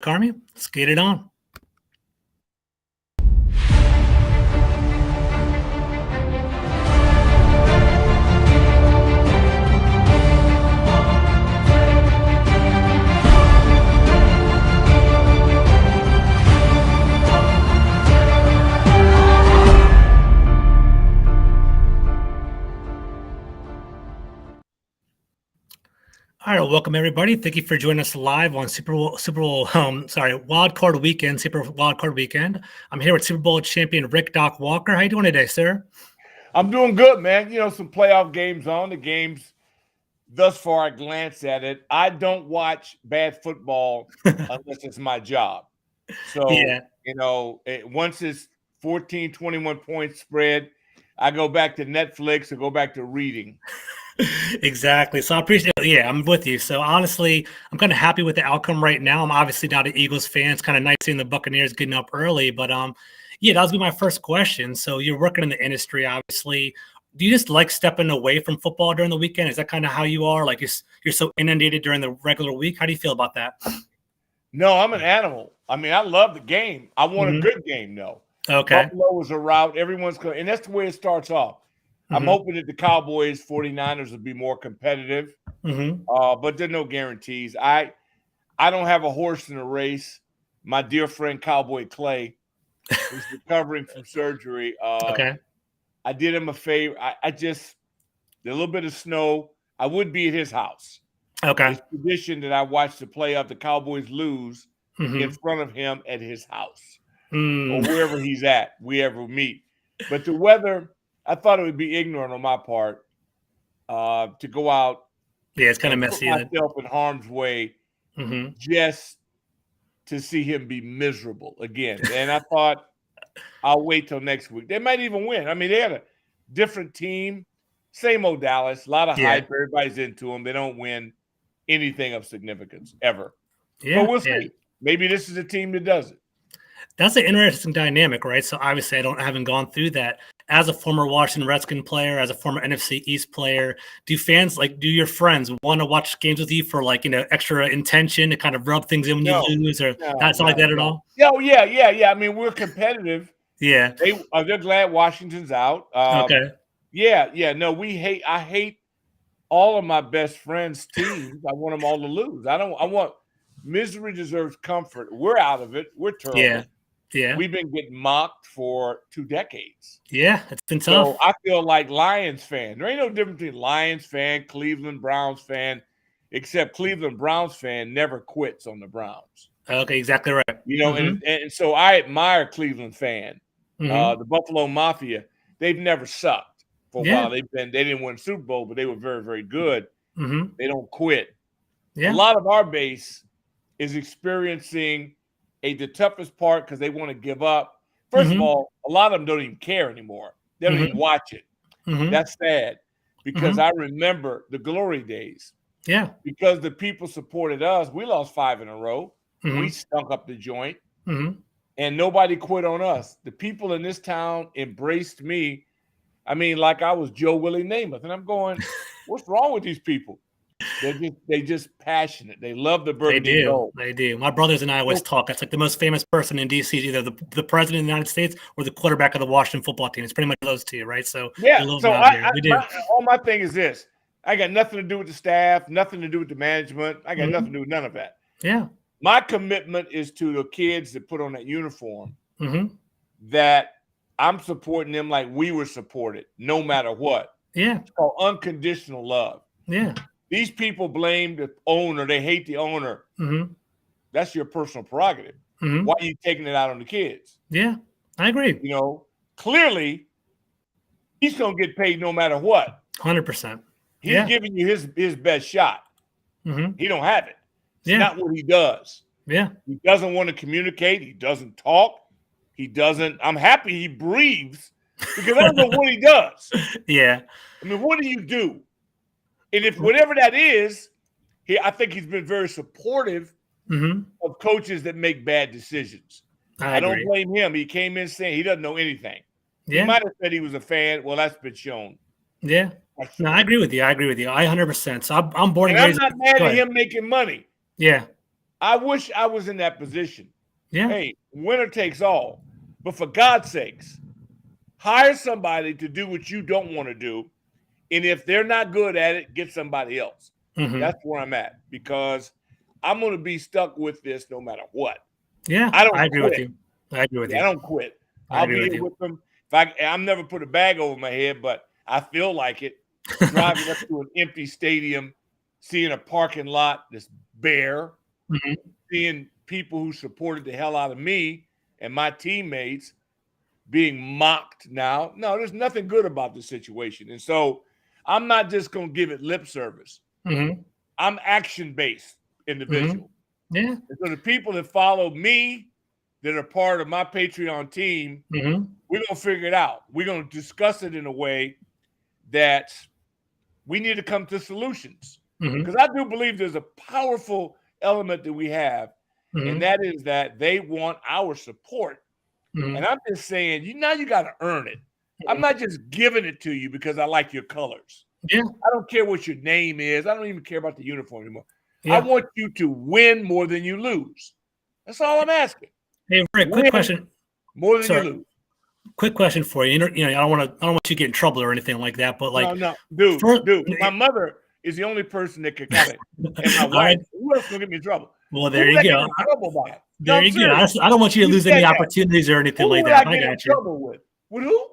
Carmi, let's get it on. All right, welcome everybody. Thank you for joining us live on Wild Card Weekend, Super Wild Card Weekend. I'm here with Super Bowl champion Rick Doc Walker. How you doing today, sir? I'm doing good, man. You know, some playoff games on. The games thus far, I glance at it. I don't watch bad football unless it's my job. So, you know, once it's 14, 21 points spread, I go back to Netflix or go back to reading. Exactly. So I appreciate it. Yeah, I'm with you. So honestly, I'm kind of happy with the outcome right now. I'm obviously not an Eagles fan. It's kind of nice seeing the Buccaneers getting up early. But yeah, that was be my first question. So you're working in the industry, obviously. Do you just like stepping away from football during the weekend? Is that kind of how you are? Like you're so inundated during the regular week? How do you feel about that? No, I'm an animal. I mean, I love the game. I want a good game, though. Okay. Buffalo is a route. Everyone's going, and that's the way it starts off. I'm hoping that the Cowboys, 49ers will be more competitive, but there are no guarantees. I don't have a horse in the race. My dear friend Cowboy Clay is recovering from surgery. Okay. I did him a favor. I just a little bit of snow. I would be at his house. Okay. It's tradition that I watch the playoff. The Cowboys lose in front of him at his house or wherever he's at. We ever meet, but the weather. I thought it would be ignorant on my part to go out. Yeah, it's kind of messy. Put myself in harm's way just to see him be miserable again. And I thought I'll wait till next week. They might even win. I mean, they had a different team, same old Dallas, a lot of hype. Everybody's into them. They don't win anything of significance ever. Yeah, but we'll see. Maybe this is a team that does it. That's an interesting dynamic, right? So obviously I haven't gone through that. As a former Washington Redskin player, as a former NFC East player, do your friends want to watch games with you for extra intention to kind of rub things in when you lose, or that's not like that at all? Oh, yeah. I mean, we're competitive. Yeah. They're glad Washington's out. Okay. Yeah. No, I hate all of my best friends' teams. I want them all to lose. I want misery deserves comfort. We're out of it. We're terrible. Yeah. We've been getting mocked for 2 decades. Yeah, it's been tough. So I feel like Lions fan. There ain't no difference between Lions fan, Cleveland Browns fan, except Cleveland Browns fan never quits on the Browns. Okay, exactly right. You know, and so I admire Cleveland fan. The Buffalo Mafia, they've never sucked for a while. They didn't win Super Bowl, but they were very, very good. They don't quit. Yeah. A lot of our base is experiencing the toughest part because they want to give up. First of all, a lot of them don't even care anymore. They don't even watch it. That's sad because I remember the glory days. Yeah. Because the people supported us, we lost 5 in a row. We stunk up the joint, and nobody quit on us. The people in this town embraced me. I mean, like I was Joe Willie Namath, and I'm going, what's wrong with these people? They just passionate. They love the burgundy gold. They do. My brothers and I always talk. It's like the most famous person in DC is either the president of the United States or the quarterback of the Washington football team. It's pretty much those two, right? So yeah. So all my thing is this: I got nothing to do with the staff, nothing to do with the management. I got nothing to do with none of that. Yeah. My commitment is to the kids that put on that uniform. That I'm supporting them like we were supported, no matter what. Yeah. It's called unconditional love. Yeah. These people blame the owner. They hate the owner. That's your personal prerogative. Why are you taking it out on the kids? Yeah, I agree. You know, clearly, he's going to get paid no matter what. 100%. He's giving you his best shot. He don't have it. It's not what he does. Yeah. He doesn't want to communicate. He doesn't talk. He doesn't. I'm happy he breathes because I don't know what he does. Yeah. I mean, what do you do? And if whatever that is, I think he's been very supportive of coaches that make bad decisions. I don't blame him. He came in saying he doesn't know anything. Yeah. He might have said he was a fan. Well, that's been shown. Yeah. No, I agree with you. I 100%. So I'm born and I'm raised. not mad at him making money. Yeah. I wish I was in that position. Yeah. Hey, winner takes all. But for God's sakes, hire somebody to do what you don't want to do. And if they're not good at it, get somebody else. Mm-hmm. That's where I'm at, because I'm going to be stuck with this no matter what. Yeah, I don't agree quit. with you. I agree with you. I don't quit. I I'll agree be with here you. with them. I'm never put a bag over my head, but I feel like it. Driving up to an empty stadium, seeing a parking lot that's bare, Mm-hmm. seeing people who supported the hell out of me and my teammates being mocked now. No, there's nothing good about the situation. And so I'm not just going to give it lip service. Mm-hmm. I'm action-based individual. Mm-hmm. Yeah. And so the people that follow me, that are part of my Patreon team, Mm-hmm. we're going to figure it out. We're going to discuss it in a way that we need to come to solutions. Because I do believe there's a powerful element that we have, and that is that they want our support. And I'm just saying, you got to earn it. I'm not just giving it to you because I like your colors. Yeah. I don't care what your name is. I don't even care about the uniform anymore. Yeah. I want you to win more than you lose. That's all I'm asking. Hey, Rick, quick question. More than you lose. Quick question for you. I don't want you to get in trouble or anything like that, but like, no, dude. My mother is the only person that could kind of, and my wife. Who else gonna get me in trouble? Well, there you go. There you go. I don't want you to lose any opportunities or anything like that. I got you. With who?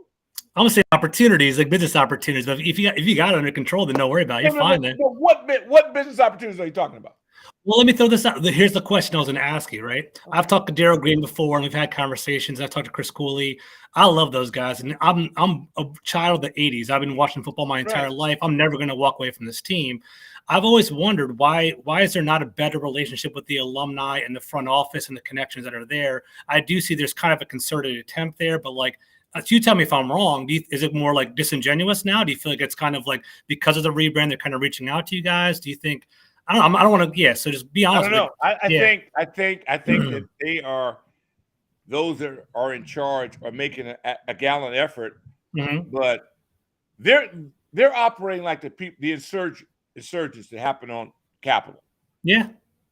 I'm gonna say opportunities, like business opportunities. But if you got it under control, then don't worry about it. You're fine then. What business opportunities are you talking about? Well, let me throw this out. Here's the question I was going to ask you, right? I've talked to Darryl Green before, and we've had conversations. I've talked to Chris Cooley. I love those guys, and I'm a child of the '80s. I've been watching football my entire life. I'm never going to walk away from this team. I've always wondered why is there not a better relationship with the alumni and the front office and the connections that are there? I do see there's kind of a concerted attempt there, but like, you tell me if I'm wrong. Is it more like disingenuous now? Do you feel like it's kind of like because of the rebrand, they're kind of reaching out to you guys? Do you think? I don't want to. Yeah. So just be honest. I don't know. I think that they are, those that are in charge are making a gallant effort, but they're operating like the insurgents that happen on Capitol. Yeah.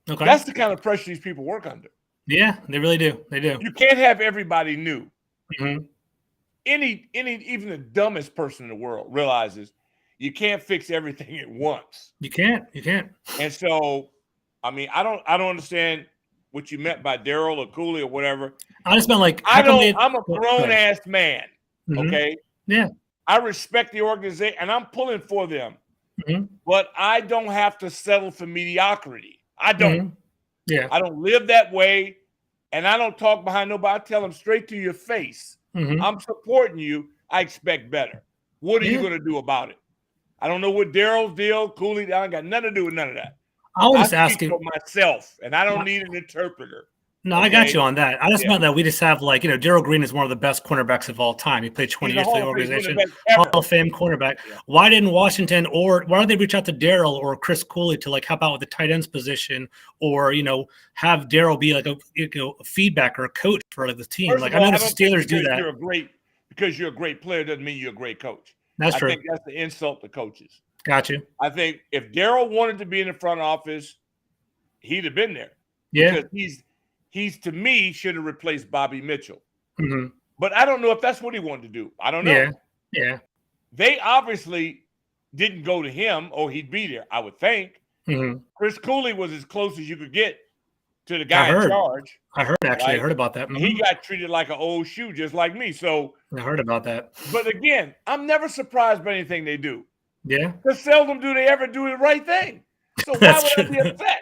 Okay. That's the kind of pressure these people work under. Yeah, they really do. They do. You can't have everybody new. Even the dumbest person in the world realizes you can't fix everything at once. You can't. And so, I mean, I don't understand what you meant by Darryl or Cooley or whatever. I just meant like I'm a grown ass man. Okay. Yeah. I respect the organization and I'm pulling for them. But I don't have to settle for mediocrity. I don't. Yeah. I don't live that way, and I don't talk behind nobody. I tell them straight to your face. I'm supporting you. I expect better. What are you going to do about it? I don't know what Darryl's deal, Cooley, I ain't got nothing to do with none of that. I was just asking for myself, and I don't need an interpreter. No, okay? I got you on that. I just meant that we just have Darryl Green is one of the best cornerbacks of all time. He played 20 years for the organization, Hall of Fame cornerback. Yeah. Why didn't Washington why don't they reach out to Darryl or Chris Cooley to help out with the tight ends position, or have Darryl be like a feedback or a coach for the team? First I know the Steelers do that. Because you're a great player doesn't mean you're a great coach. That's true. I think that's the insult to coaches. Got you. I think if Darryl wanted to be in the front office, he'd have been there. Yeah. Because he's to me should have replaced Bobby Mitchell. But I don't know if that's what he wanted to do. I don't know. Yeah. They obviously didn't go to him or he'd be there, I would think. Chris Cooley was as close as you could get to the guy in charge. I heard, actually. Right? I heard about that. He got treated like an old shoe, just like me. So I heard about that. But again, I'm never surprised by anything they do. Yeah. Because seldom do they ever do the right thing. So why would I be upset?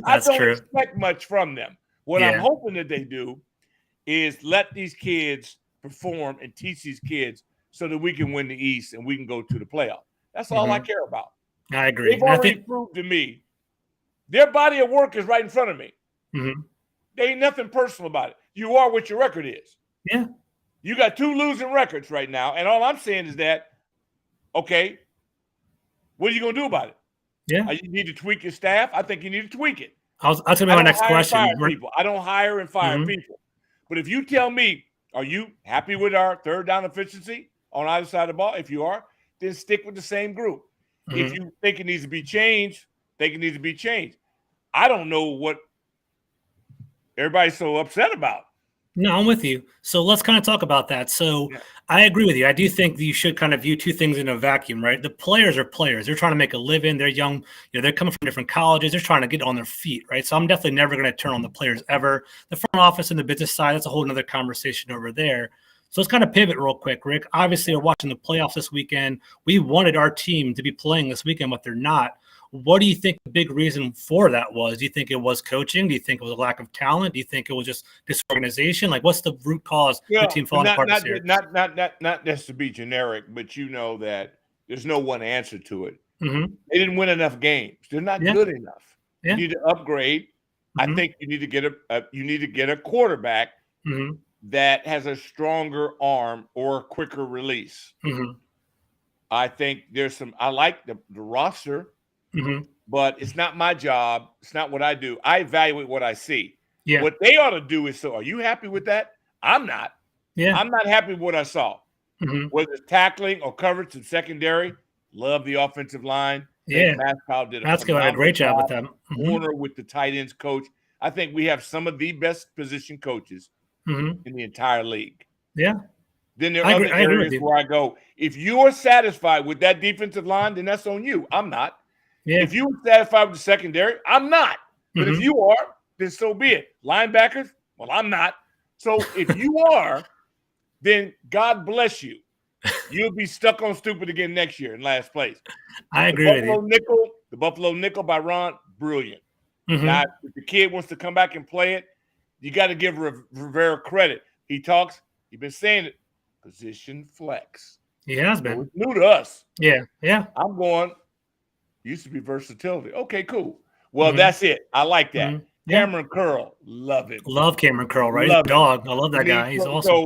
I don't expect much from them. What I'm hoping that they do is let these kids perform and teach these kids so that we can win the East and we can go to the playoff. That's all I care about. I agree. They've already proved to me their body of work is right in front of me. There ain't nothing personal about it. You are what your record is. Yeah. You got 2 losing records right now, and all I'm saying is that, okay, what are you going to do about it? Yeah. You need to tweak your staff. I think you need to tweak it. That's going to be my next question. I don't hire and fire people. But if you tell me, are you happy with our third down efficiency on either side of the ball? If you are, then stick with the same group. If you think it needs to be changed, think it needs to be changed. I don't know what everybody's so upset about. No, I'm with you. So let's kind of talk about that. So I agree with you. I do think that you should kind of view two things in a vacuum, right? The players are players. They're trying to make a living. They're young. They're coming from different colleges. They're trying to get on their feet, right? So I'm definitely never going to turn on the players ever. The front office and the business side, that's a whole nother conversation over there. So let's kind of pivot real quick, Rick. Obviously, we're watching the playoffs this weekend. We wanted our team to be playing this weekend, but they're not. What do you think the big reason for that was? Do you think it was coaching? Do you think it was a lack of talent? Do you think it was just disorganization? Like, what's the root cause of the team falling apart this year? Not just to be generic, but you know that there's no one answer to it. Mm-hmm. They didn't win enough games. They're not good enough. You need to upgrade. I think you need to get a quarterback that has a stronger arm or a quicker release. I think there's some. I like the roster. But it's not my job. It's not what I do. I evaluate what I see. What they ought to do is, so are you happy with that? I'm not. I'm not happy with what I saw. Whether it's tackling or coverage and secondary, love the offensive line. Mascow did a great job with them. Warner with the tight ends coach. I think we have some of the best position coaches in the entire league. Then there are other areas where I go, if you are satisfied with that defensive line, then that's on you. I'm not. If you were satisfied with the secondary, I'm not. But if you are, then so be it. Linebackers, well, I'm not. So if you are, then God bless you. You'll be stuck on stupid again next year in last place. I agree with you. The Buffalo Nickel by Ron, brilliant. Now, if the kid wants to come back and play it, you got to give Rivera credit. He's been saying it, position flex. He has been. So it's new to us. Yeah. I'm going, used to be versatility. Okay, cool. Well, that's it. I like that. Cameron Curl, love it. Love Cameron Curl, right? He's a dog. I love that guy. He's awesome.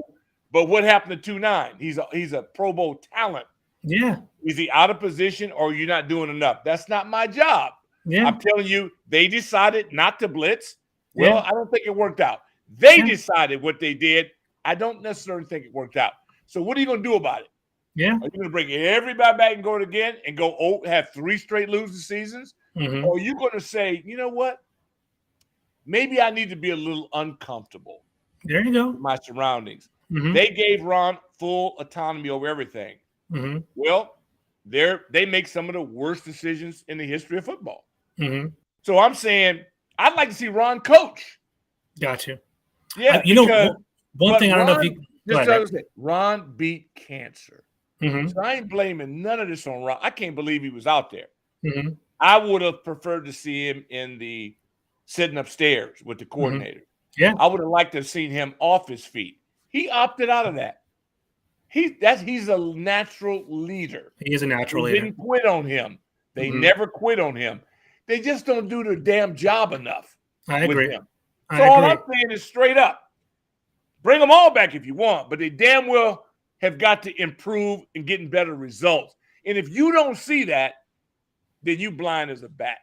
But what happened to 2-9? He's a Pro Bowl talent. Is he out of position or are you not doing enough? That's not my job. I'm telling you, they decided not to blitz. Well, I don't think it worked out. They decided what they did. I don't necessarily think it worked out. So what are you going to do about it? Are you going to bring everybody back and go it again and have 3 straight losing seasons? Or are you going to say, you know what? Maybe I need to be a little uncomfortable. There you go. With my surroundings. They gave Ron full autonomy over everything. Well, they make some of the worst decisions in the history of football. So I'm saying I'd like to see Ron coach. Gotcha. Yeah. One thing I don't know if you – Ron beat cancer. So I ain't blaming none of this on Ron. I can't believe he was out there. I would have preferred to see him in the sitting upstairs with the coordinator. I would have liked to have seen him off his feet. He opted out of that. He's a natural leader. He is a natural leader. Didn't quit on him. They never quit on him. They just don't do their damn job enough. I agree. With him. So all I'm saying is straight up, bring them all back if you want, but they damn well have got to improve and getting better results. And if you don't see that, then you blind as a bat.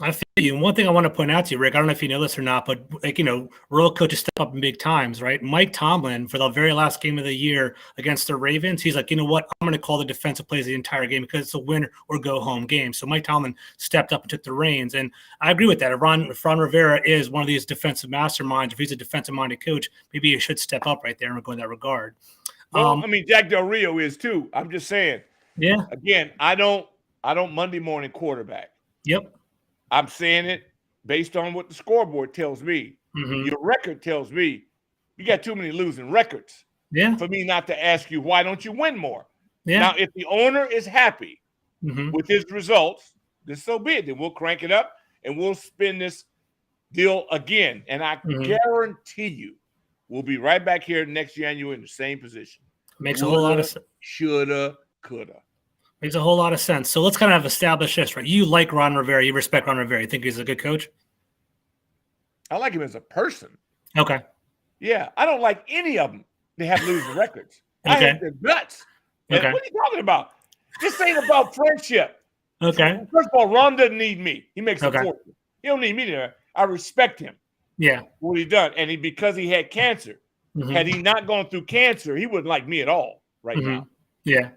I feel you. And one thing I want to point out to you, Rick, I don't know if you know this or not, but role coaches step up in big times, right? Mike Tomlin, for the very last game of the year against the Ravens, he's like, you know what? I'm going to call the defensive plays the entire game because it's a win or go home game. So Mike Tomlin stepped up and took the reins. And I agree with that. If Ron Rivera is one of these defensive masterminds, if he's a defensive-minded coach, maybe he should step up right there and go in that regard. Well, Jack Del Rio is too. I'm just saying. Yeah. Again, I don't Monday morning quarterback. Yep. I'm saying it based on what the scoreboard tells me. Your record tells me you got too many losing records for me not to ask you, why don't you win more? Now, if the owner is happy with his results, then so be it. Then we'll crank it up and we'll spin this deal again. And I guarantee you we'll be right back here next January in the same position. Makes a whole lot of sense. Shoulda, coulda. Makes a whole lot of sense. So let's kind of establish this, right? You like Ron Rivera. You respect Ron Rivera. You think he's a good coach? I like him as a person. Okay. Yeah. I don't like any of them. They have losing records. I hate their guts. What are you talking about? This ain't about friendship. Okay. First of all, Ron doesn't need me. He makes a fortune. He don't need me there. I respect him. Yeah. What he done. And because he had cancer. Had he not gone through cancer, he wouldn't like me at all now. Yeah.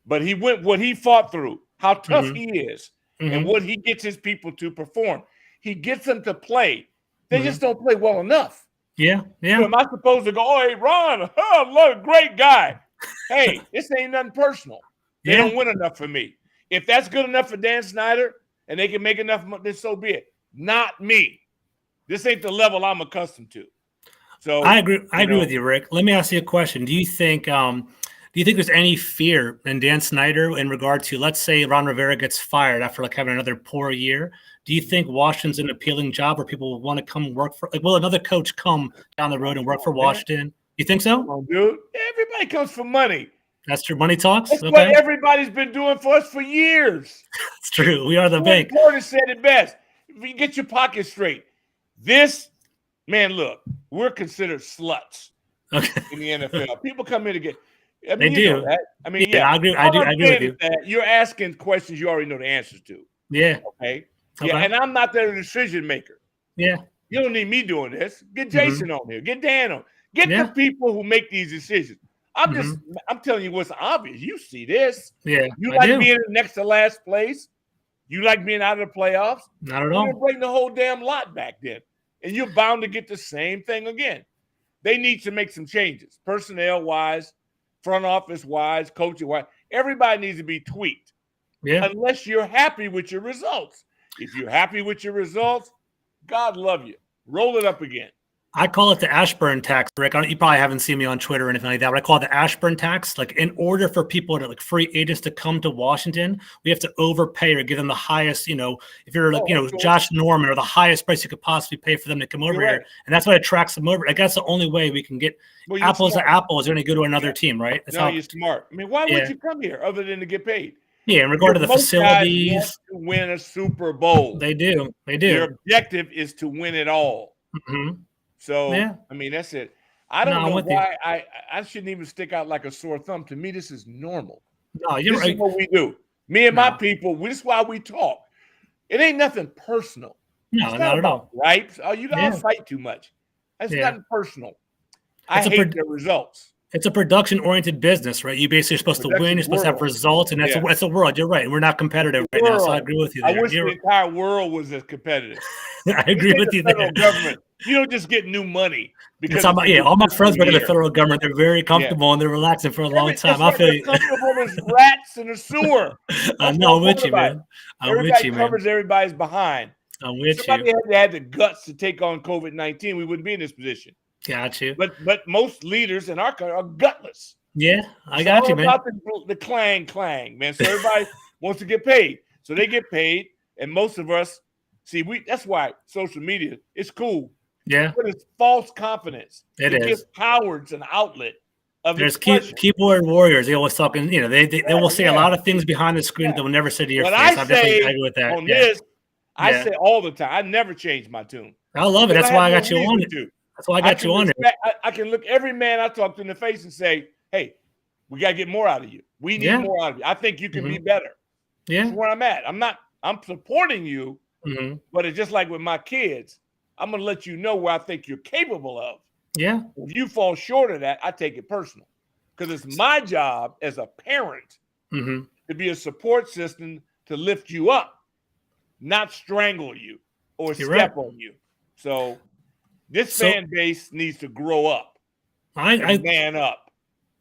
But he went what he fought through, how tough he is, and what he gets his people to perform. He gets them to play. They just don't play well enough. Yeah. Am I supposed to go, oh, hey, Ron, love, great guy. Hey, this ain't nothing personal. They don't win enough for me. If that's good enough for Dan Snyder and they can make enough money, then so be it. Not me. This ain't the level I'm accustomed to. So I agree. I agree with you, Rick. Let me ask you a question. Do you think there's any fear in Dan Snyder in regard to, let's say Ron Rivera gets fired after having another poor year? Do you think Washington's an appealing job where people will want to come work for? Will another coach come down the road and work for Washington? You think so? Come on, dude. Everybody comes for money. That's true. Money talks. That's what everybody's been doing for us for years. It's true. We are the bank. Porter said it best. If you get your pocket straight, man, look, we're considered sluts in the NFL. People come in to get. They do. Know that. I mean, I agree. I agree with you. You're asking questions you already know the answers to. Yeah. Okay. Yeah, and I'm not the decision maker. Yeah. You don't need me doing this. Get Jason on here. Get Dan on. Get the people who make these decisions. I'm telling you what's obvious. You see this. Yeah. You like being next to last place. You like being out of the playoffs. Not at all. You're bring the whole damn lot back then. And you're bound to get the same thing again. They need to make some changes. Personnel-wise, front office-wise, coaching-wise. Everybody needs to be tweaked. Yeah. Unless you're happy with your results. If you're happy with your results, God love you. Roll it up again. I call it the Ashburn tax, Rick. You probably haven't seen me on Twitter or anything like that, but I call it the Ashburn tax. In order for people to free agents to come to Washington, we have to overpay or give them the highest, if you're Josh Norman, or the highest price you could possibly pay for them to come over here. And that's what attracts them over. That's the only way we can get apples to apples. They're going to go to another team, right? You're smart. I mean, why would you come here other than to get paid? Yeah, in regard to the facilities. Guys want to win a Super Bowl. They do. Their objective is to win it all. Mm-hmm. So, I mean, that's it. I don't know why I shouldn't even stick out like a sore thumb. To me, this is normal. No, you're right. This is what we do. Me and my people, this is why we talk. It ain't nothing personal. No, not at all. Right? Oh, you don't fight too much. That's nothing personal. I hate the results. It's a production-oriented business, right? You basically are supposed to win. You're supposed to have results, and that's the world. You're right. We're not competitive right now, so I agree with you there. I wish the entire world was as competitive. I agree with you there. Government. You don't just get new money. Because all my friends work in the federal government. They're very comfortable and they're relaxing for a long time. I feel you. Comfortable as rats in a sewer. I'm with you, man. Everybody covers everybody's behind. I'm with you. Somebody had the guts to take on COVID-19. We wouldn't be in this position. Got you. But most leaders in our country are gutless. Yeah, I got you, man. About the clang, man. So everybody wants to get paid. So they get paid, and most of us that's why social media is cool. Yeah, but it's false confidence. It gives cowards an outlet of There's keyboard warriors. They always talking. They will say a lot of things behind the screen that they'll never say to your face. I definitely agree with that. On this, I say all the time. I never change my tune. I love it. That's why I got you on it. That's why I got you on it. I can look every man I talk to in the face and say, "Hey, we got to get more out of you. We need more out of you. I think you can be better." Yeah, that's where I'm at. I'm supporting you, but it's just like with my kids. I'm going to let you know where I think you're capable of. Yeah. If you fall short of that, I take it personal because it's my job as a parent to be a support system to lift you up, not strangle you or step on you. So this fan base needs to grow up. Man up.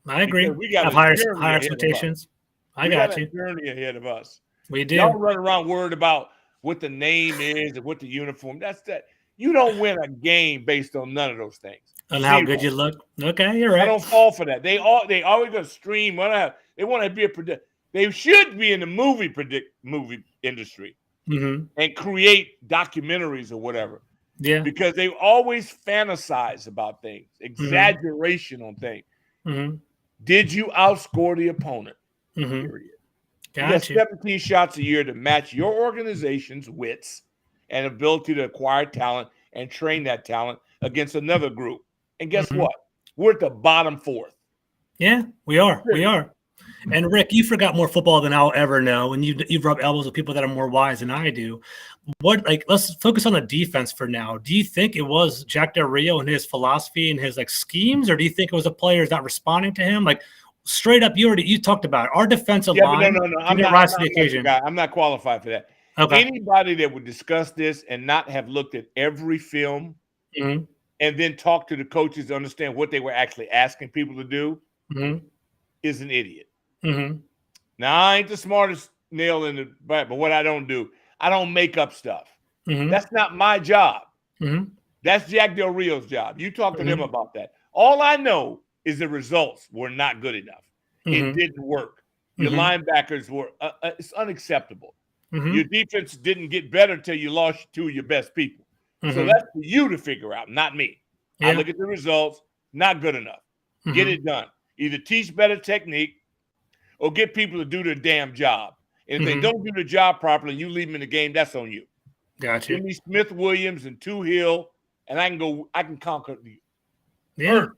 I agree. We got higher expectations. I got you. A journey ahead of us. We do. Y'all run around worried about what the name is and what the uniform. That's that. You don't win a game based on none of those things. And how good you look. Okay, you're right. I don't fall for that. They always gonna stream. They want to be They should be in the movie industry and create documentaries or whatever. Yeah, because they always fantasize about things, exaggeration on things. Did you outscore the opponent? Period. You got 17 shots a year to match your organization's wits and ability to acquire talent and train that talent against another group. And guess what? We're at the bottom fourth. Yeah, we are. We are. And Rick, you forgot more football than I'll ever know, and you've rubbed elbows with people that are more wise than I do. Let's focus on the defense for now. Do you think it was Jack Del Rio and his philosophy and his schemes, or do you think it was the players not responding to him? Straight up, you talked about it. Our defensive line. No. I'm not the occasion. I'm not qualified for that. Okay. Anybody that would discuss this and not have looked at every film Mm-hmm. and then talk to the coaches to understand what they were actually asking people to do Mm-hmm. is an idiot. Mm-hmm. Now, I ain't the smartest nail in the back, but what I don't do, I don't make up stuff. Mm-hmm. That's not my job. Mm-hmm. That's Jack Del Rio's job. You talk to them Mm-hmm. about that. All I know is the results were not good enough. It Mm-hmm. didn't work. Your Mm-hmm. linebackers were it's unacceptable. Mm-hmm. Your defense didn't get better until you lost two of your best people. So Mm-hmm. that's for you to figure out, not me. I Yeah. look at the results, not good enough. Get Mm-hmm. it done. Either teach better technique or get people to do their damn job. And if they Mm-hmm. don't do the job properly and you leave them in the game, that's on you. Gotcha. Give me Smith Williams and Two Hill, and I can conquer the Yeah. earth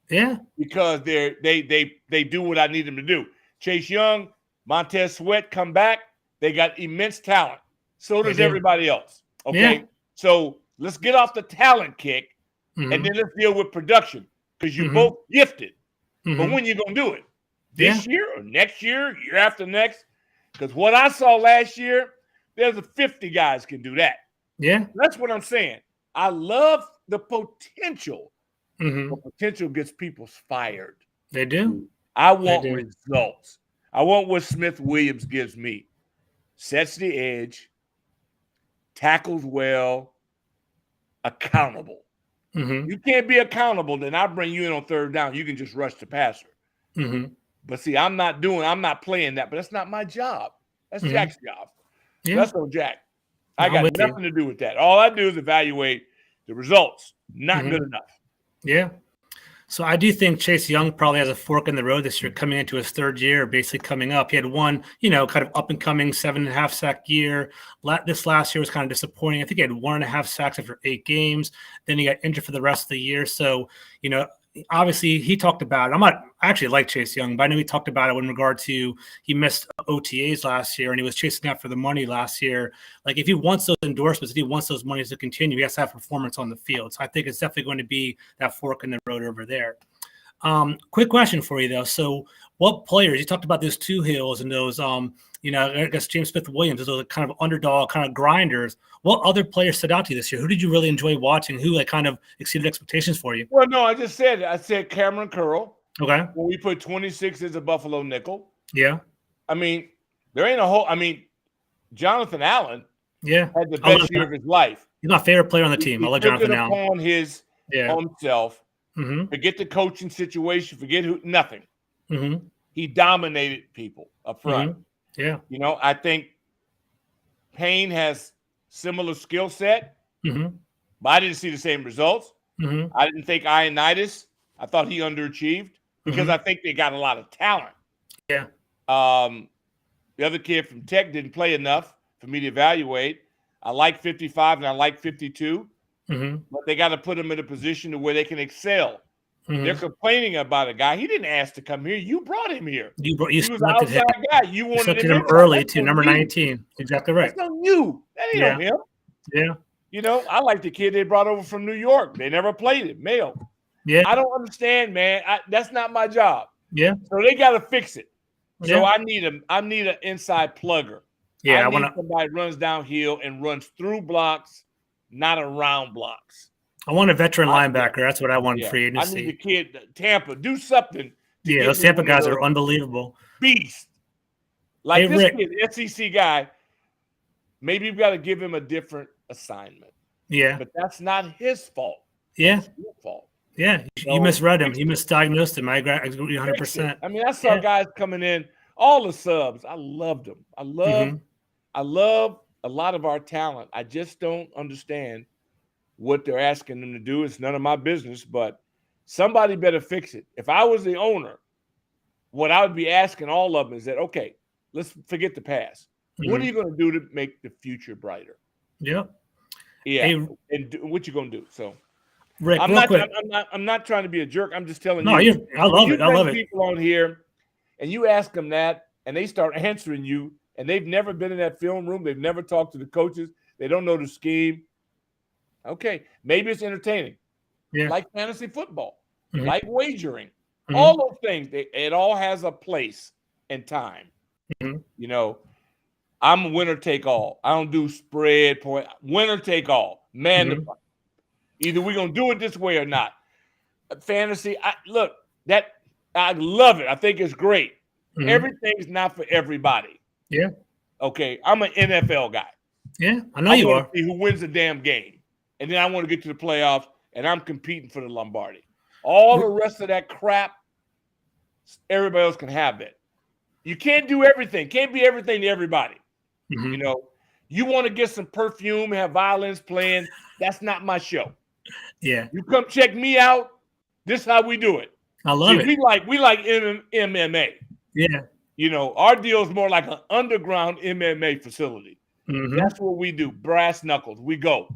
Yeah. because they do what I need them to do. Chase Young, Montez Sweat come back. They got immense talent. So does everybody else. Okay. Yeah. So let's get off the talent kick Mm-hmm. and then let's deal with production because you're Mm-hmm. both gifted. Mm-hmm. But when you gonna do it? This year or next year, year after next? Because what I saw last year, there's 50 guys can do that. Yeah. That's what I'm saying. I love the potential. Mm-hmm. But potential gets people fired. They do. I want results. I want what Smith Williams gives me. Sets the edge, tackles well, accountable. Mm-hmm. You can't be accountable, then I bring you in on third down. You can just rush the passer. Mm-hmm. But see, I'm not playing that, but that's not my job. That's Mm-hmm. Jack's job. Yeah. That's on Jack. I I'm got with nothing to do with that. All I do is evaluate the results. Not Mm-hmm. good enough. Yeah. So I do think Chase Young probably has a fork in the road this year, coming into his third year, basically coming up. He had one, kind of up and coming 7.5 sack year. This last year was kind of disappointing. I think he had 1.5 sacks after 8 games. Then he got injured for the rest of the year. So, obviously he talked about it. I actually like Chase Young, but I know he talked about it in regard to he missed OTAs last year and he was chasing after the money last year. Like if he wants those endorsements, if he wants those monies to continue, he has to have performance on the field. So I think it's definitely going to be that fork in the road over there. Quick question for you though. So what players, you talked about those Two Hills and those, I guess James Smith Williams, those kind of underdog kind of grinders. What other players stood out to you this year? Who did you really enjoy watching? Who kind of exceeded expectations for you? Well, no, I said Cameron Curl. Okay. When we put 26 as a Buffalo nickel. Yeah. I mean, there ain't a whole. I mean, Jonathan Allen. Yeah. Had the best year of his life. He's my favorite player on the team. I love Jonathan Allen. On his himself. Mm-hmm. Forget the coaching situation. Forget nothing. Mm-hmm. He dominated people up front. Mm-hmm. Yeah. I think Payne has similar skill set, mm-hmm. but I didn't see the same results. Mm-hmm. I didn't think Ioannidis. I thought he underachieved because I think they got a lot of talent. Yeah. The other kid from Tech didn't play enough for me to evaluate. I like 55 and I like 52, but they got to put him in a position to where they can excel. Mm-hmm. They're complaining about a guy. He didn't ask to come here. You brought him here. You he was an outside guy. You wanted him early too, number 19. Exactly right. That's on you. That ain't on him. Yeah. I like the kid they brought over from New York. They never played him. Male. Yeah. I don't understand, man. That's not my job. Yeah. So they got to fix it. So yeah. I need an inside plugger. Yeah. I need somebody runs downhill and runs through blocks, not around blocks. I want a veteran linebacker. That's what I want free agency. I need the kid, Tampa, do something. Yeah, those Tampa guys are unbelievable. Beast. Like this kid, SEC guy, maybe you've got to give him a different assignment. Yeah. But that's not his fault. Yeah. That's your fault. Yeah. You misread him. You misdiagnosed him. I agree 100%. I mean, I saw guys coming in, all the subs. I loved them. I love a lot of our talent. I just don't understand what they're asking them to do. It's none of my business, but somebody better fix it. If I was the owner, what I would be asking all of them is that, okay, let's forget the past. What are you going to do to make the future brighter? Yeah. Yeah. Hey, and what you going to do? So, Rick, I'm not trying to be a jerk. I'm just telling you. I love it. I love it. People on here, and you ask them that, and they start answering you, and they've never been in that film room. They've never talked to the coaches. They don't know the scheme. Okay, maybe it's entertaining. Yeah. Like fantasy football, like wagering. Mm-hmm. All those things, it all has a place and time. Mm-hmm. I'm a winner take all. I don't do spread point. Winner take all. Man, either we're gonna do it this way or not. Fantasy, I love it. I think it's great. Everything's not for everybody. Yeah. Okay, I'm an NFL guy. Yeah, I know you are. See who wins the damn game, and then I want to get to the playoffs, and I'm competing for the Lombardi. All the rest of that crap, everybody else can have it. You can't do everything. Can't be everything to everybody. You know, you want to get some perfume, have violins playing. That's not my show. Yeah. You come check me out. This is how we do it. I love it. We like MMA. Yeah. You know, our deal is more like an underground MMA facility. That's what we do. Brass knuckles. We go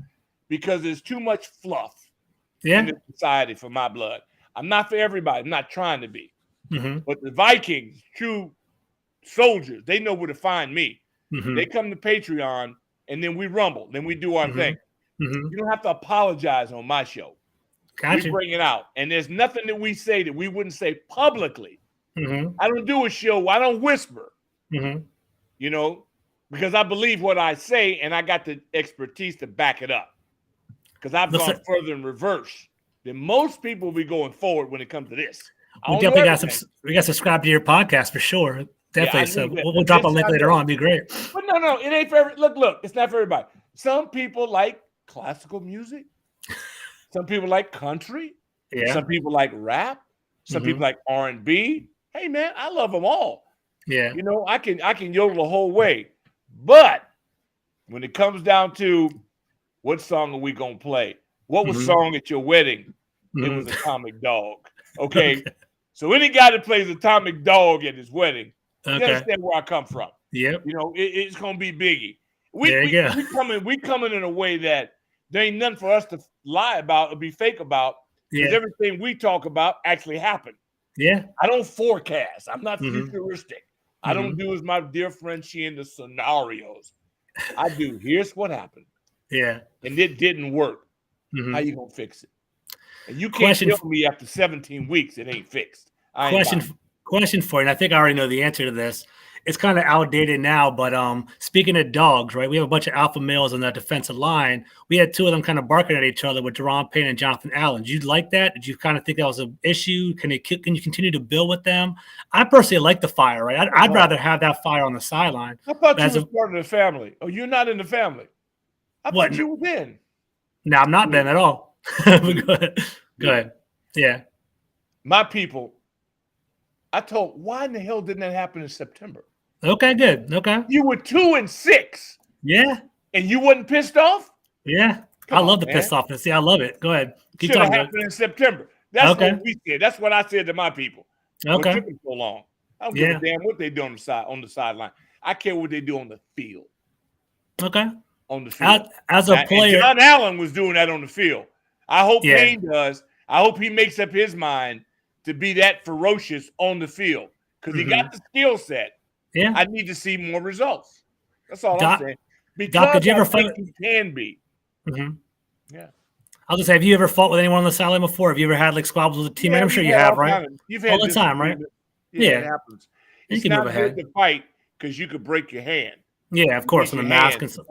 because there's too much fluff in the society for my blood. I'm not for everybody. I'm not trying to be. But the Vikings, true soldiers, they know where to find me. They come to Patreon, and then we rumble. Then we do our thing. You don't have to apologize on my show. We bring it out. And there's nothing that we say that we wouldn't say publicly. I don't do a show. I don't whisper. You know, because I believe what I say, and I got the expertise to back it up. Because I've gone further in reverse than most people will be going forward when it comes to this. We got to subscribe to your podcast for sure. Definitely. We'll drop a link later on. It'd be great. But no, it ain't for look, it's not for everybody. Some people like classical music. Some people like country. Yeah. Some people like rap. Some people like R&B. Hey man, I love them all. Yeah. You know, I can yodel the whole way. But when it comes down to what song are we gonna play? What was song at your wedding? It was Atomic Dog. Okay. So any guy that plays Atomic Dog at his wedding, you understand where I come from. Yep. You know, it's gonna be Biggie. We coming in a way that there ain't nothing for us to lie about or be fake about, because everything we talk about actually happened. Yeah. I don't forecast. I'm not futuristic. I don't do as my dear friend Sheehan the scenarios. I do. Here's what happened. Yeah. And it didn't work. How you gonna fix it? And you can't tell me after 17 weeks it ain't fixed. Question for you, and I think I already know the answer to this. It's kind of outdated now, but speaking of dogs, right? We have a bunch of alpha males on that defensive line. We had two of them kind of barking at each other with Deron Payne and Jonathan Allen. Did you like that? Did you kind of think that was an issue? Can you continue to build with them? I personally like the fire, right? I'd rather have that fire on the sideline. I thought you were part of the family. Oh, you're not in the family. I thought you were in. No, I'm not then at all. Go ahead. Yeah. My people, I told, why in the hell didn't that happen in September? Okay, good. Okay. You were 2-6. Yeah. And you wasn't pissed off? Yeah. I love the pissed offness. Yeah, I love it. Go ahead. Should have happened in September. That's what we said. That's what I said to my people. Okay. What took them so long? I don't give a damn what they do on the sideline. I care what they do on the field. Okay. On the field. As a player. John Allen was doing that on the field. I hope Payne does. I hope he makes up his mind to be that ferocious on the field, because he got the skill set. Yeah. I need to see more results. That's all I'm saying. Because could you ever fight? He can be. Yeah. I'll just say, have you ever fought with anyone on the sideline before? Have you ever had like squabbles with a teammate? I'm sure you have, right? You've had all the time, right? Yeah, it happens. It's not good to fight because you could break your hand. Yeah, of course, on the mask and stuff.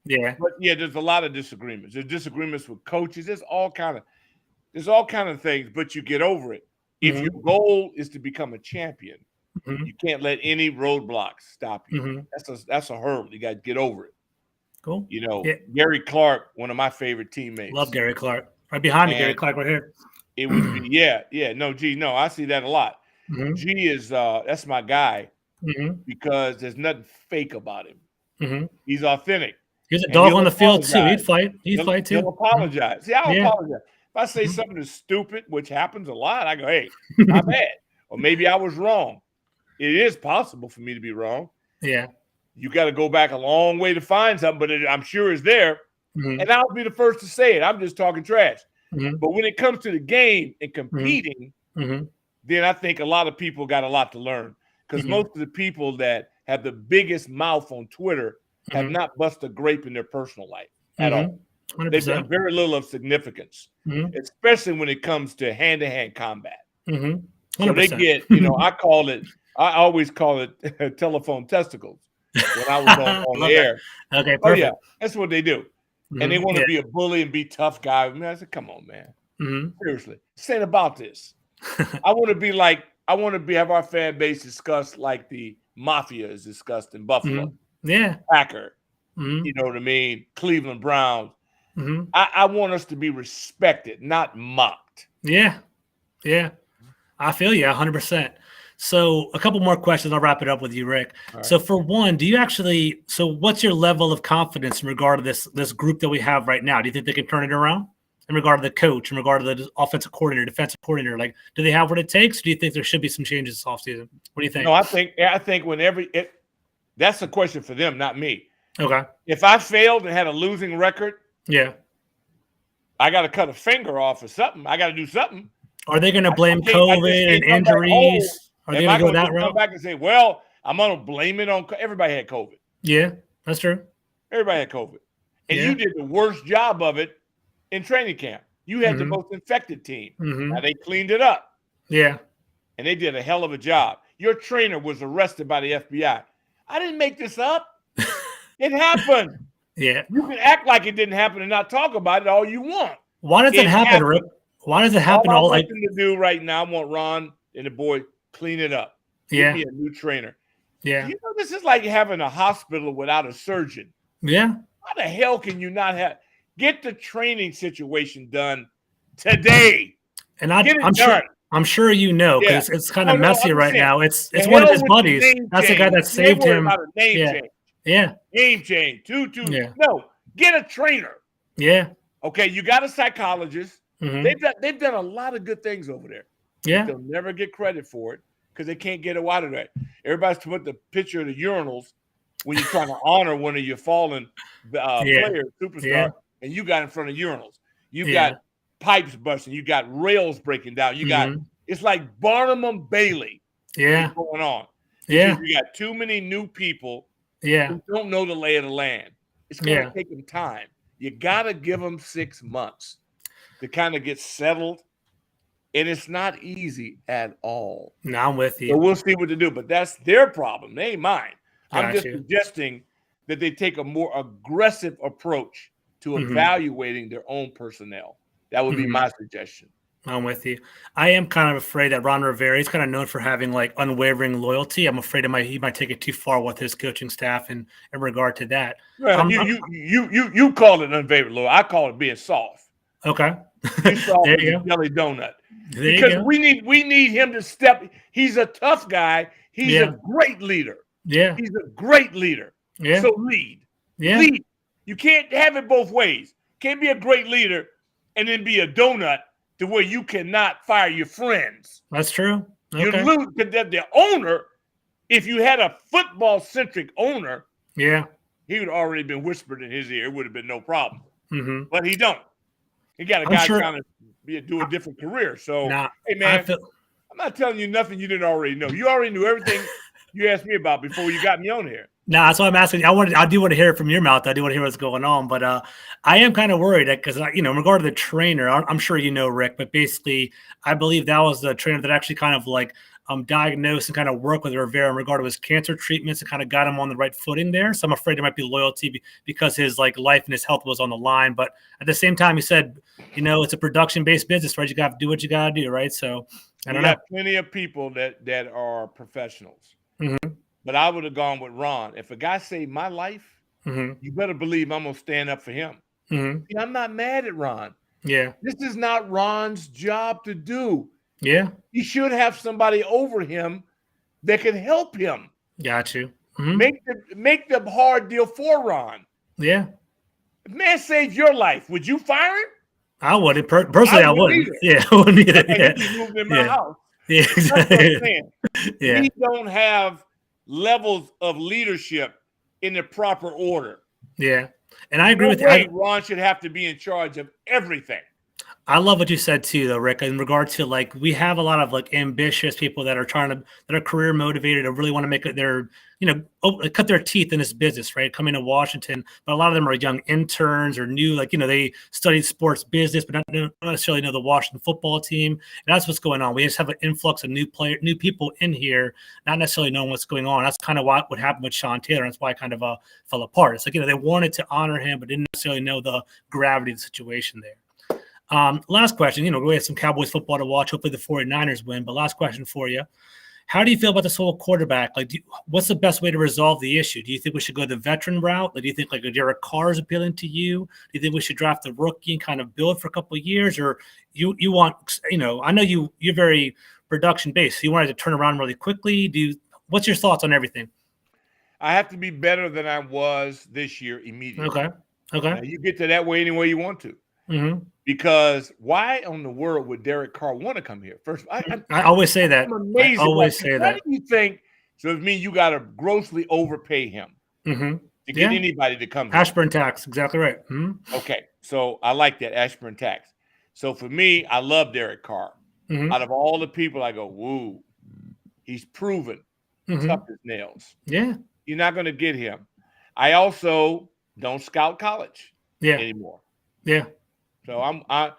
Yeah, but there's a lot of disagreements. There's disagreements with coaches. There's all kind of things, but you get over it. If your goal is to become a champion, you can't let any roadblocks stop you. That's a hurdle. You got to get over it. Cool. You know, Gary Clark, one of my favorite teammates. Love Gary Clark. Right behind me, Gary Clark, right here. It would be, no, I see that a lot. G is that's my guy because there's nothing fake about him. He's authentic. He's a dog on the field too. He'd fight too. He'll apologize. See, I'll apologize. If I say something is stupid, which happens a lot, I go, hey, my bad. Or maybe I was wrong. It is possible for me to be wrong. Yeah. You got to go back a long way to find something, but I'm sure it's there. And I'll be the first to say it. I'm just talking trash. But when it comes to the game and competing, then I think a lot of people got a lot to learn, because most of the people that have the biggest mouth on Twitter have not busted a grape in their personal life at all. 100%. They've done very little of significance, especially when it comes to hand-to-hand combat. So they get, I always call it telephone testicles. when I was on the air. Okay, Oh yeah, perfect. that's what they do, and they want to be a bully and be tough guy. I, mean, I said, come on, man, seriously, this ain't about this. I want to be like have our fan base discussed like the mafia is discussed in Buffalo. Yeah, Packer. You know what I mean? Cleveland Browns. I want us to be respected, not mocked. Yeah. I feel you 100%. So a couple more questions. I'll wrap it up with you, Rick. Right. So for one, what's your level of confidence in regard to this group that we have right now? Do you think they can turn it around in regard to the coach, in regard to the offensive coordinator, defensive coordinator? Like, do they have what it takes? Or do you think there should be some changes this offseason? What do you think? No, I think that's a question for them, not me. Okay. If I failed and had a losing record, yeah, I got to cut a finger off or something. I got to do something. Are they going to blame COVID and injuries? Are they going to go that route? Come back and say, well, I'm going to blame it on – everybody had COVID. Yeah, that's true. Everybody had COVID. And you did the worst job of it in training camp. You had the most infected team. Now they cleaned it up. Yeah. And they did a hell of a job. Your trainer was arrested by the FBI. I didn't make this up. It happened. Yeah. You can act like it didn't happen and not talk about it all you want. Why does it happen, Rick? Why does it happen? All I want them to do right now, I want Ron and the boy clean it up. Yeah. Give me a new trainer. Yeah. You know, this is like having a hospital without a surgeon. Yeah. How the hell can you not get the training situation done today? And I'm sure you know, because it's kind of messy right now. It's one of his buddies. That's the guy that saved him. Yeah. Name change. Yeah. No, get a trainer. Yeah. Okay, you got a psychologist. They've done a lot of good things over there. Yeah. They'll never get credit for it because they can't get it out of that. Everybody's to put the picture of the urinals when you're trying to honor one of your fallen players, superstar, and you got in front of urinals. You got pipes busting. You got rails breaking down. You got it's like Barnum and Bailey. Yeah. Going on. Yeah. You got too many new people. Yeah. Who don't know the lay of the land. It's going to take them time. You got to give them 6 months to kind of get settled. And it's not easy at all. No, I'm with you. So we'll see what to do. But that's their problem. They ain't mine. I'm just you. suggesting that they take a more aggressive approach to evaluating their own personnel. That would be my suggestion. I'm with you. I am kind of afraid that Ron Rivera is kind of known for having like unwavering loyalty. I'm afraid he might take it too far with his coaching staff in regard to that. Well, you call it unwavering loyalty. I call it being soft. Okay. There you go. Jelly donut. Because we need him to step. He's a tough guy. He's a great leader. Yeah. He's a great leader. Yeah. So lead. Yeah. Lead. You can't have it both ways. Can't be a great leader and then be a donut to where you cannot fire your friends. That's true. Okay. You lose because the owner, if you had a football-centric owner, he would have already been whispered in his ear. It would have been no problem. But he don't. He got a guy trying to do a different career. So, hey, man, I'm not telling you nothing you didn't already know. You already knew everything you asked me about before you got me on here. No, that's what I'm asking. I do want to hear it from your mouth. I do want to hear what's going on, but I am kind of worried because in regard to the trainer, I'm sure you know Rick, but basically, I believe that was the trainer that actually kind of like diagnosed and kind of worked with Rivera in regard to his cancer treatments and kind of got him on the right footing there. So I'm afraid there might be loyalty because his like life and his health was on the line. But at the same time, he said, it's a production-based business, right? You got to do what you got to do, right? So I don't know. Plenty of people that are professionals. But I would have gone with Ron. If a guy saved my life, you better believe I'm going to stand up for him. See, I'm not mad at Ron. Yeah. This is not Ron's job to do. Yeah. He should have somebody over him that can help him. Got you. Make the hard deal for Ron. Yeah. If man saved your life, would you fire him? I wouldn't. Personally, I wouldn't. Either. Yeah, I wouldn't either. He moved in my house. Yeah, exactly. That's what I'm saying. Yeah. We don't have levels of leadership in the proper order. Yeah. And I agree with you. Ron should have to be in charge of everything. I love what you said too, though, Rick. In regard to like, we have a lot of like ambitious people that are that are career motivated, or really want to make it their, cut their teeth in this business, right? Coming to Washington, but a lot of them are young interns or new, like they studied sports business, but don't necessarily know the Washington football team. And that's what's going on. We just have an influx of new people in here, not necessarily knowing what's going on. That's kind of what happened with Sean Taylor. That's why it kind of fell apart. It's like they wanted to honor him, but didn't necessarily know the gravity of the situation there. Last question, we have some Cowboys football to watch. Hopefully the 49ers win, but last question for you. How do you feel about this whole quarterback? Like, what's the best way to resolve the issue? Do you think we should go the veteran route? Like, do you think like a Derek Carr is appealing to you? Do you think we should draft the rookie and kind of build for a couple of years? Or you want, I know you're very production based. So you wanted to turn around really quickly. What's your thoughts on everything? I have to be better than I was this year immediately. Okay. Now, you get to that way any way you want to. Mm-hmm. Because why on the world would Derek Carr want to come here? First, I always say that. I'm amazed. I always say that. Why do you think? So it means you got to grossly overpay him to get anybody to come here. Ashburn tax, exactly right. Mm-hmm. Okay, so I like that Ashburn tax. So for me, I love Derek Carr. Mm-hmm. Out of all the people, I go, woo, he's proven tough as nails. Yeah, you're not going to get him. I also don't scout college anymore. Yeah. So I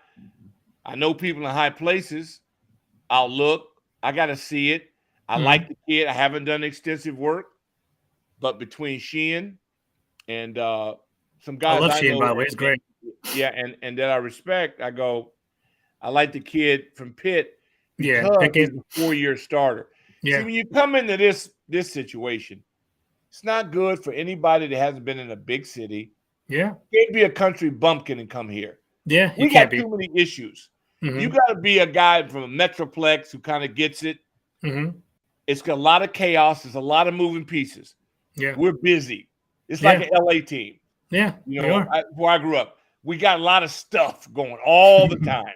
know people in high places. I'll look. I got to see it. I like the kid. I haven't done extensive work, but between Sheehan and some guys, I love Sheehan, by the way. He's great. Yeah, and that I respect. I like the kid from Pitt because he's a 4-year starter. Yeah. See, when you come into this situation, it's not good for anybody that hasn't been in a big city. Yeah. You can't be a country bumpkin and come here. Yeah, we got too many issues. You got to be a guy from a metroplex who kind of gets it. It's got a lot of chaos. There's a lot of moving pieces. Yeah, we're busy. It's like an LA team. Yeah, where I grew up, we got a lot of stuff going all the time.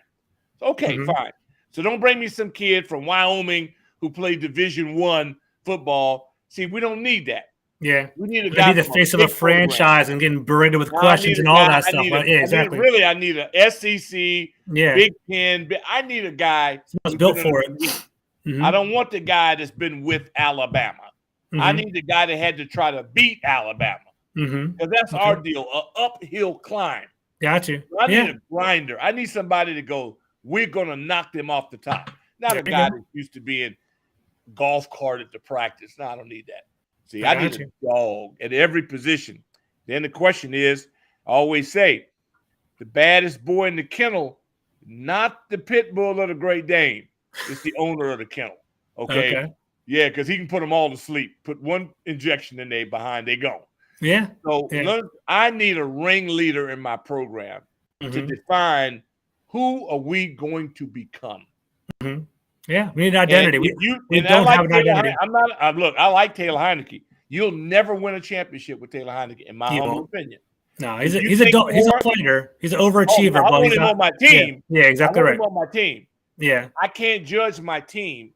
Okay, fine. So don't bring me some kid from Wyoming who played Division I football. See, we don't need that. Yeah, we need a guy. Be the face of a franchise and getting berated with questions and all that stuff. Exactly. I need a SEC, Big Ten. I need a guy who's built for it. I don't want the guy that's been with Alabama. I need the guy that had to try to beat Alabama. Because that's our deal, an uphill climb. Got you. I need a grinder. I need somebody to go, we're going to knock them off the top. Not a guy that used to be in golf cart at the practice. No, I don't need that. See, I need a dog at every position. Then the question is, I always say, the baddest boy in the kennel, not the pit bull or the Great Dane. It's the owner of the kennel. Okay? Yeah, because he can put them all to sleep. Put one injection in there behind, they go. Yeah. So I need a ringleader in my program to define who are we going to become. Yeah, we need an identity. We don't have an identity. I like Taylor Heineke. You'll never win a championship with Taylor Heineke, in my humble opinion. No, he's a fighter. He's an overachiever. I want him on my team. Yeah, exactly right. I want him on my team. Yeah. I can't judge my team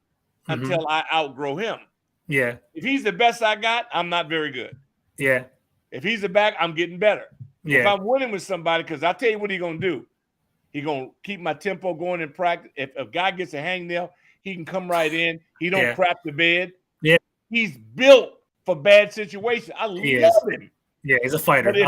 until I outgrow him. Yeah. If he's the best I got, I'm not very good. Yeah. If he's the back, I'm getting better. Yeah. If I'm winning with somebody, because I'll tell you what he's going to do. He's going to keep my tempo going in practice. If a guy gets a hangnail, he can come right in. He don't crap the bed. Yeah. He's built for bad situations. I love him. Yeah, he's a fighter. But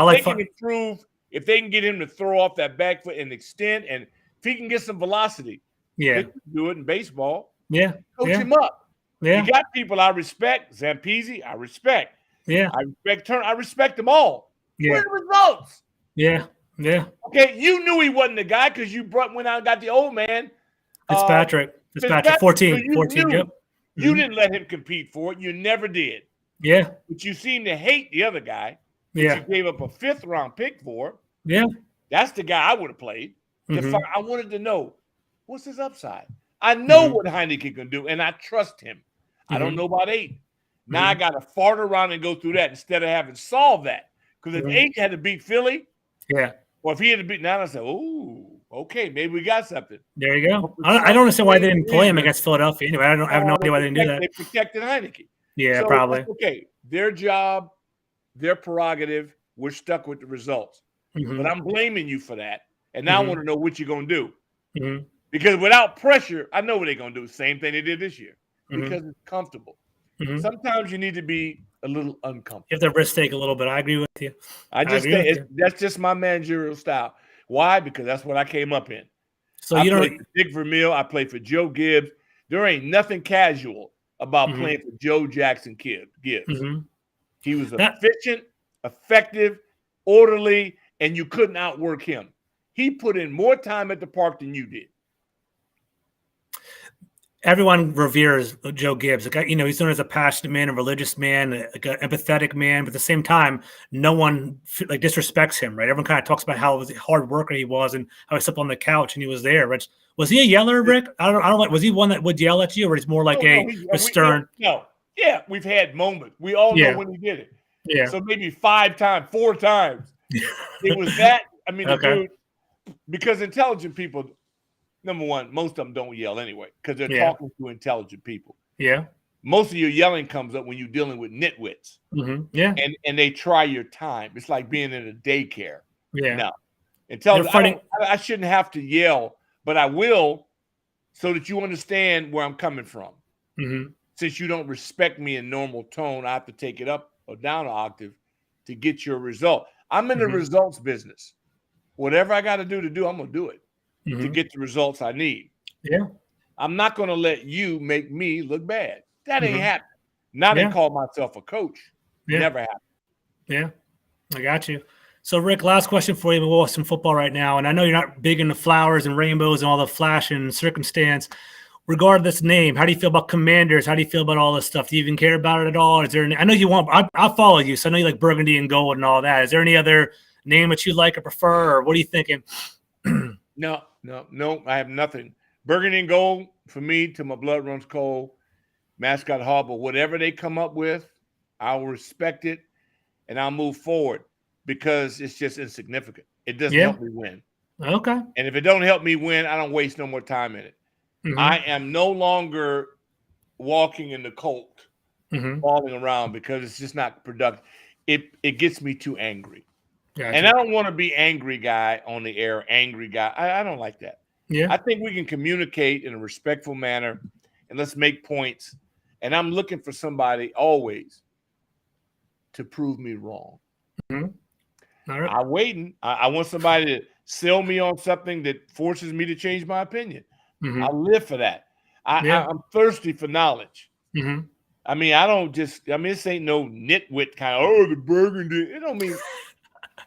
if they can get him to throw off that back foot and extend, and if he can get some velocity, they can do it in baseball. Yeah. Coach him up. Yeah. You got people I respect. Zampese, I respect. Yeah. I respect Turner. I respect them all. Yeah. Where are the results? Yeah. Yeah. Okay, you knew he wasn't the guy because you went out and got the old man. Fitzpatrick, 14. Yep. You didn't let him compete for it. You never did. Yeah. But you seem to hate the other guy. Yeah. You gave up a 5th-round pick for. Yeah. That's the guy I would have played. I wanted to know, what's his upside? I know what Heineke can do, and I trust him. I don't know about 8. Now I got to fart around and go through that instead of having solved that. Because if 8 had to beat Philly, or if he had to beat, now I said, oh, okay, maybe we got something. There you go. I don't understand why they didn't play him against Philadelphia anyway. I have no idea why they didn't do that. They protected Heineke. Yeah, probably. Okay, their job, their prerogative, we're stuck with the results. But I'm blaming you for that. And now I want to know what you're going to do. Mm-hmm. Because without pressure, I know what they're going to do. Same thing they did this year because it's comfortable. Mm-hmm. Sometimes you need to be a little uncomfortable. You have to risk take a little bit. I agree with you. I just think that's just my managerial style. Why? Because that's what I came up in. So I you played don't. for Dick Vermeil. I played for Joe Gibbs. There ain't nothing casual about playing for Joe Jackson Gibbs. Mm-hmm. He was efficient, effective, orderly, and you couldn't outwork him. He put in more time at the park than you did. Everyone reveres Joe Gibbs. Like, he's known as a passionate man, a religious man, like an empathetic man. But at the same time, no one like disrespects him, right? Everyone kind of talks about how hard worker he was and how he slept on the couch and he was there. Rich, was he a yeller, Rick? I don't like. Was he one that would yell at you, or he's more like a stern? No, yeah, we've had moments. We all know when he did it. Yeah. So maybe 5 times, 4 times. It was that. I mean, the dude, because intelligent people. Number one, most of them don't yell anyway because they're talking to intelligent people. Yeah. Most of your yelling comes up when you're dealing with nitwits. Mm-hmm. Yeah. And they try your time. It's like being in a daycare. Yeah. No. I shouldn't have to yell, but I will so that you understand where I'm coming from. Mm-hmm. Since you don't respect me in normal tone, I have to take it up or down an octave to get your result. I'm in the results business. Whatever I got to do, I'm going to do it. To get the results I need. Yeah. I'm not going to let you make me look bad. That ain't happening. Not to call myself a coach. Never happened. Yeah. I got you. So, Rick, last question for you. We'll watch some football right now. And I know you're not big into flowers and rainbows and all the flash and circumstance. Regarding this name, how do you feel about Commanders? How do you feel about all this stuff? Do you even care about it at all? Is there I know you want – I'll follow you, so I know you like burgundy and gold and all that. Is there any other name that you like or prefer, or what are you thinking? No, I have nothing. Burgundy and gold, for me, till my blood runs cold. Mascot Harbor, whatever they come up with, I'll respect it, and I'll move forward because it's just insignificant. It doesn't help me win. Okay. And if it don't help me win, I don't waste no more time in it. Mm-hmm. I am no longer walking in the colt, falling around because it's just not productive. It gets me too angry. Gotcha. And I don't want to be angry guy on the air, angry guy. I don't like that. Yeah. I think we can communicate in a respectful manner and let's make points. And I'm looking for somebody always to prove me wrong. Mm-hmm. All right. I'm waiting. I want somebody to sell me on something that forces me to change my opinion. Mm-hmm. I live for that. I'm thirsty for knowledge. Mm-hmm. I mean, this ain't no nitwit kind of, the burgundy. It don't mean –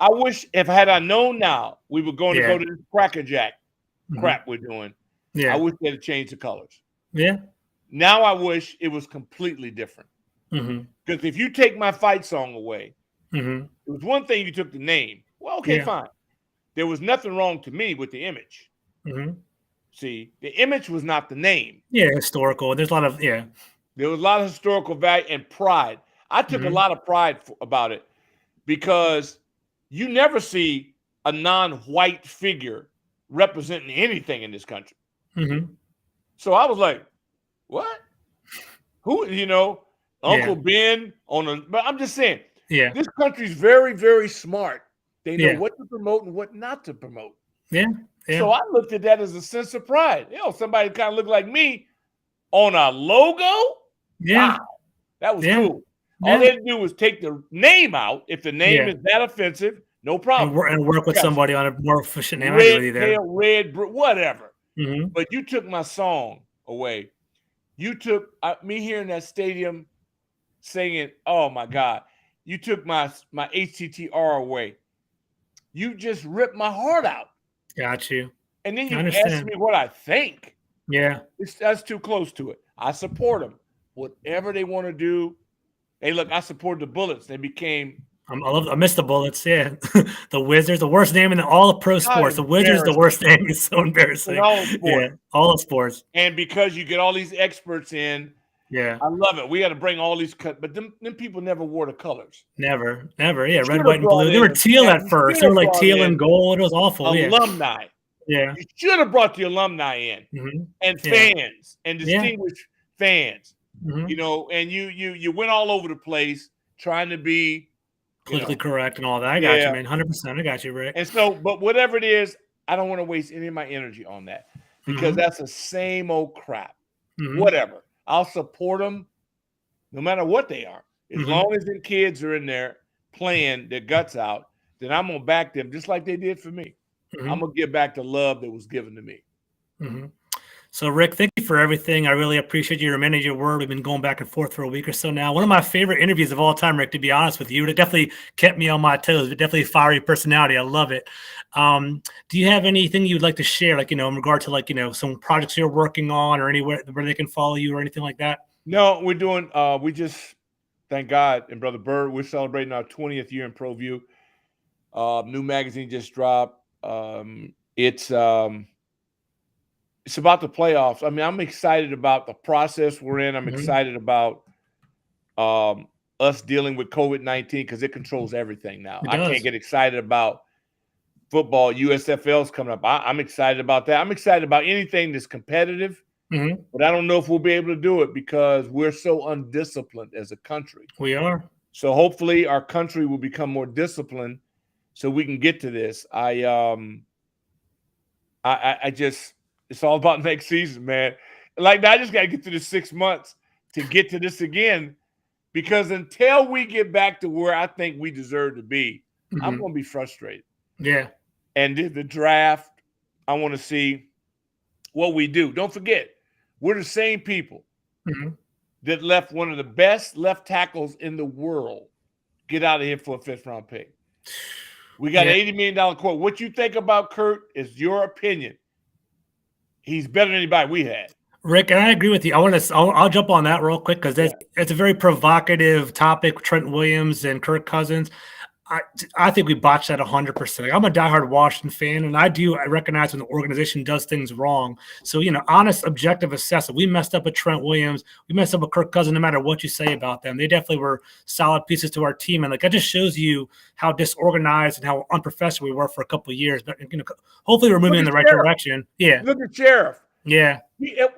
I wish if I known now we were going to go to this crackerjack crap we're doing. Yeah. I wish they'd have changed the colors. Yeah. Now I wish it was completely different. Because if you take my fight song away, it was one thing you took the name. Well, okay, fine. There was nothing wrong to me with the image. See, the image was not the name. Yeah, historical. There's a lot of, There was a lot of historical value and pride. I took a lot of pride about it because you never see a non-white figure representing anything in this country. So I was like, what? Who, Uncle Ben but I'm just saying, this country's very, very smart. They know what to promote and what not to promote. Yeah. So I looked at that as a sense of pride. Somebody kind of looked like me on a logo. Yeah. Wow. That was cool. All they had to do was take the name out. If the name is that offensive, no problem. And work with somebody on a more efficient name. Red, whatever. But you took my song away. You took me here in that stadium singing, oh, my God. You took my HTTR away. You just ripped my heart out. Got you. And then you asked me what I think. Yeah. That's too close to it. I support them. Whatever they want to do. Hey, look, I support the Bullets. They became I miss the Bullets, yeah. The Wizards, the worst name in all of pro sports. The Wizards, the worst name. Is so embarrassing. All of sports. Yeah, all of sports. And because you get all these experts in, I love it. We got to bring all these but them people never wore the colors. Never. Yeah, red, white, and blue. They were teal at first. They were like teal and gold. It was awful. Alumni. Yeah. You should have brought the alumni in and fans and distinguished fans. And you went all over the place trying to be politically correct and all that. I got you, man. 100%. I got you, Rick. And so, but whatever it is, I don't want to waste any of my energy on that. because that's the same old crap. Mm-hmm. Whatever. I'll support them no matter what they are. As Mm-hmm. long as the kids are in there playing their guts out, then I'm going to back them just like they did for me. Mm-hmm. I'm going to give back the love that was given to me. Mm-hmm. So, Rick, thank you for everything. I really appreciate you reminding your word. We've been going back and forth for a week or so now. One of my favorite interviews of all time, Rick, to be honest with you. It definitely kept me on my toes. But definitely fiery personality. I love it. Do you have anything you'd like to share, like, in regard to, some projects you're working on or anywhere where they can follow you or anything like that? No, we're doing we just, thank God, and Brother Bird, we're celebrating our 20th year in ProView. New magazine just dropped. It's about the playoffs. I mean, I'm excited about the process we're in. I'm excited about us dealing with COVID-19 because it controls everything now. I can't get excited about football. USFL's coming up. I'm excited about that. I'm excited about anything that's competitive, but I don't know if we'll be able to do it because we're so undisciplined as a country. We are. So hopefully our country will become more disciplined so we can get to this. I just, it's all about next season, man. Like, I just got to get through the 6 months to get to this again, because until we get back to where I think we deserve to be, I'm going to be frustrated. Yeah. And the draft, I want to see what we do. Don't forget, we're the same people that left one of the best left tackles in the world get out of here for a 5th-round pick. We got an $80 million quote. What you think about Kurt is your opinion. He's better than anybody we had. Rick, and I agree with you. I'll jump on that real quick because it's a very provocative topic. Trent Williams and Kirk Cousins. I think we botched that 100%. I'm a diehard Washington fan, and I recognize when the organization does things wrong. So, honest, objective assessment. We messed up with Trent Williams. We messed up with Kirk Cousins. No matter what you say about them, they definitely were solid pieces to our team, and that just shows you how disorganized and how unprofessional we were for a couple of years. But hopefully, we're moving in the right direction. Yeah. Look at Sheriff. Yeah.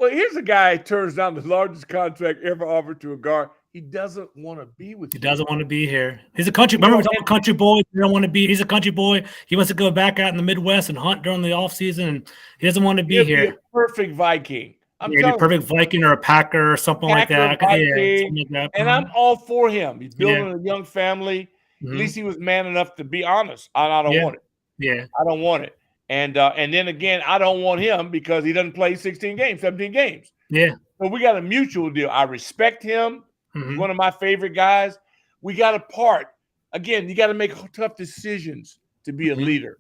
Well, here's a guy who turns down the largest contract ever offered to a guard. He doesn't want to be with you. He doesn't want to be here. He's a country. Remember, we talking about country boy. He don't want to be. He's a country boy. He wants to go back out in the Midwest and hunt during the off season, and he doesn't want to be here. Be a perfect Viking. Maybe a perfect Viking or a Packer or something like that. Something like that. And I'm all for him. He's building a young family. At least he was man enough to be honest. I don't want it. Yeah, I don't want it. And then again, I don't want him because he doesn't play 16 games, 17 games. Yeah. So we got a mutual deal. I respect him. He's one of my favorite guys. We got to part. Again, you got to make tough decisions to be a leader.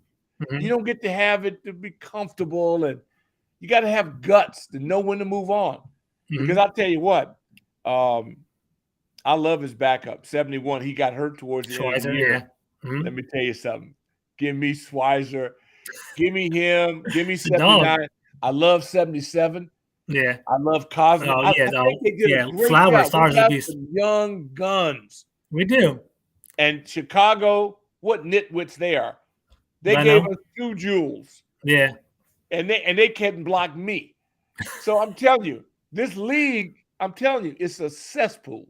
You don't get to have it to be comfortable, and you got to have guts to know when to move on. Because I'll tell you what, I love his backup. 71, he got hurt towards the end of the year. Let me tell you something. Give me Schweizer. Give me him. Give me 79. I love 77. Yeah. I love Cosmo. Flowers, stars, and beasts. Young guns. We do. And Chicago, what nitwits they are. They gave us 2 jewels. Yeah. And they couldn't block me. So I'm telling you, this league, it's a cesspool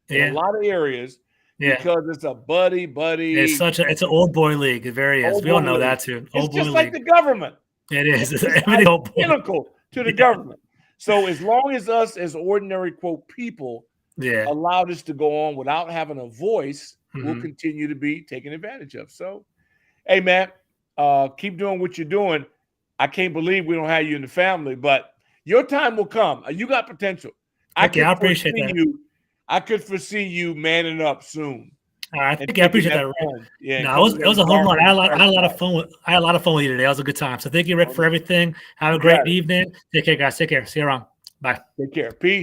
in a lot of areas. Yeah. Because it's a buddy. It's an old boy league. It very is. We all know that too. It's just like the government. It is. It's identical to the government. So as long as us as ordinary, quote, people allow this to go on without having a voice, we'll continue to be taken advantage of. So, hey, man, keep doing what you're doing. I can't believe we don't have you in the family, but your time will come. You got potential. I appreciate that. I could foresee you manning up soon. I appreciate that. Yeah, no, it was a home run. I had a lot of fun. I had a lot of fun with you today. It was a good time. So thank you, Rick, for everything. Have a great evening. Take care, guys. Take care. See you around. Bye. Take care. Peace.